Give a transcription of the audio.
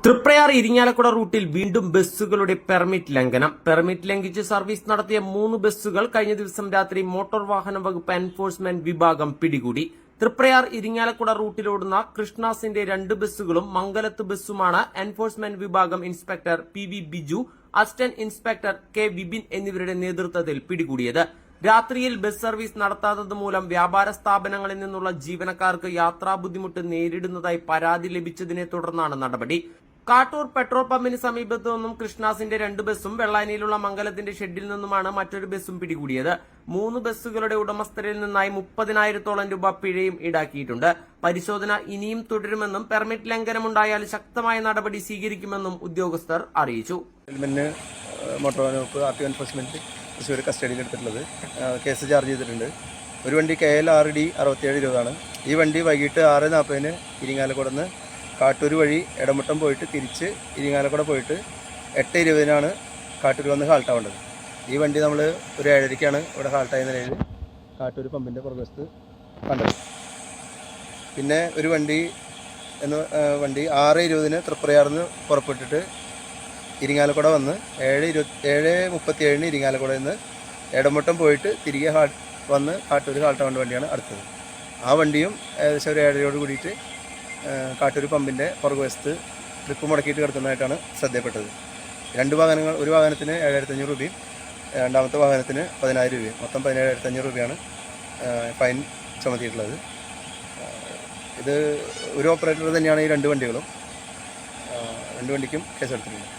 തൃപ്രയാർ ഇരിങ്ങാലക്കുട റൂട്ടിൽ വീണ്ടും ബസ്സുകളുടെ പെർമിറ്റ് ലംഘനം. പെർമിറ്റ് ലംഘിച്ച് സർവീസ് നടത്തിയ 3 ബസ്സുകൾ കഴിഞ്ഞ ദിവസം രാത്രി മോട്ടോർ വാഹന വകുപ്പ് എൻഫോഴ്സ്മെന്റ് വിഭാഗം പിടികൂടി. തൃപ്രയാർ ഇരിങ്ങാലക്കുട റൂട്ടിലോടുന്ന കൃഷ്ണാസിന്റെ 2 ബസ്സുകളും മംഗലത്ത് ബസ്സുമാണ് എൻഫോഴ്സ്മെന്റ് വിഭാഗം inspector PV. Biju, assistant inspector K. Vipin എന്നിവരുടെ നേതൃത്വത്തിൽ പിടികൂടിയത്. രാത്രിയിൽ ബസ് സർവീസ് നടത്താത്തത് മൂലം വ്യാപാര സ്ഥാപനങ്ങളിൽ നിന്നുള്ള ജീവനക്കാർക്ക് യാത്രാ ബുദ്ധിമുട്ട് നേരിടുന്നതായി പരാതി ലഭിച്ചതിനെ തുടർന്നാണ് നടപടി. കാട്ടൂർ പെട്രോൾ പമ്പിന് സമീപത്തു നിന്നും കൃഷ്ണാസിന്റെ 2 ബസ്സും വെള്ളാനിയിലുള്ള മംഗലത്തിന്റെ ഷെഡിൽ നിന്നുമാണ് മറ്റൊരു ബസ്സും പിടികൂടിയത്. 3 ബസ്സുകളുടെ ഉടമസ്ഥരിൽ നിന്നായി 30,000-ഓളം രൂപ പിഴയും ഈടാക്കിയിട്ടുണ്ട്. പരിശോധന ഇനിയും തുടരുമെന്നും പെർമിറ്റ് ലംഘനമുണ്ടായാൽ ശക്തമായ നടപടി സ്വീകരിക്കുമെന്നും ഉദ്യോഗസ്ഥർ അറിയിച്ചു. മോട്ടോർ വാഹന വകുപ്പ് ആർടി എൻഫോഴ്സ്മെന്റ് തൃശ്ശൂർ കസ്റ്റഡിയിൽ എടുത്തിട്ടുള്ളത് കേസ് ചാർജ് ചെയ്തിട്ടുണ്ട്. ഒരു വണ്ടി KL 6D 6720 ഈ വണ്ടി വൈകിട്ട് 6:40 ഇരിങ്ങാലക്കുടന്ന് കാട്ടൂർ വഴി എടമുട്ടം പോയിട്ട് തിരിച്ച് ഇരിങ്ങാലക്കുട പോയിട്ട് 8:20 കാട്ടൂർ വന്ന് ഹാൾട്ടാവേണ്ടത്. ഈ വണ്ടി നമ്മൾ ഒരു 7:30 ഇവിടെ ഹാൾട്ടായ നിലയിൽ കാട്ടൂർ പമ്പിൻ്റെ പുറകുവശത്ത് കണ്ടത്. പിന്നെ ഒരു വണ്ടി 6:20 തൃപ്രയാറിന്ന് പുറപ്പെട്ടിട്ട് ഇരിങ്ങാലക്കുട വന്ന് 7:37 ഇരിങ്ങാലക്കുടയിൽ നിന്ന് എടമുട്ടം പോയിട്ട് തിരികെ വന്ന് കാട്ടൂർ ഹാൾട്ടാവേണ്ട വണ്ടിയാണ് അടുത്തത്. ആ വണ്ടിയും ഏകദേശം ഒരു 7:30 കൂടിയിട്ട് കാട്ടൂർ പമ്പിൻ്റെ പുറകുവശത്ത് ട്രിപ്പ് മുടക്കിയിട്ട് കിടക്കുന്നതായിട്ടാണ് ശ്രദ്ധയപ്പെട്ടത്. 2 വാഹനങ്ങൾ, ഒരു വാഹനത്തിന് 7,500 രൂപയും രണ്ടാമത്തെ വാഹനത്തിന് 10,000 രൂപയും, മൊത്തം 17,500 രൂപയാണ് ഫൈൻ ചുമത്തിയിട്ടുള്ളത്. ഇത് ഒരു ഓപ്പറേറ്റർ തന്നെയാണ് ഈ 2 വണ്ടികളും. 2 വണ്ടിക്കും കേസെടുത്തിട്ടുണ്ട്.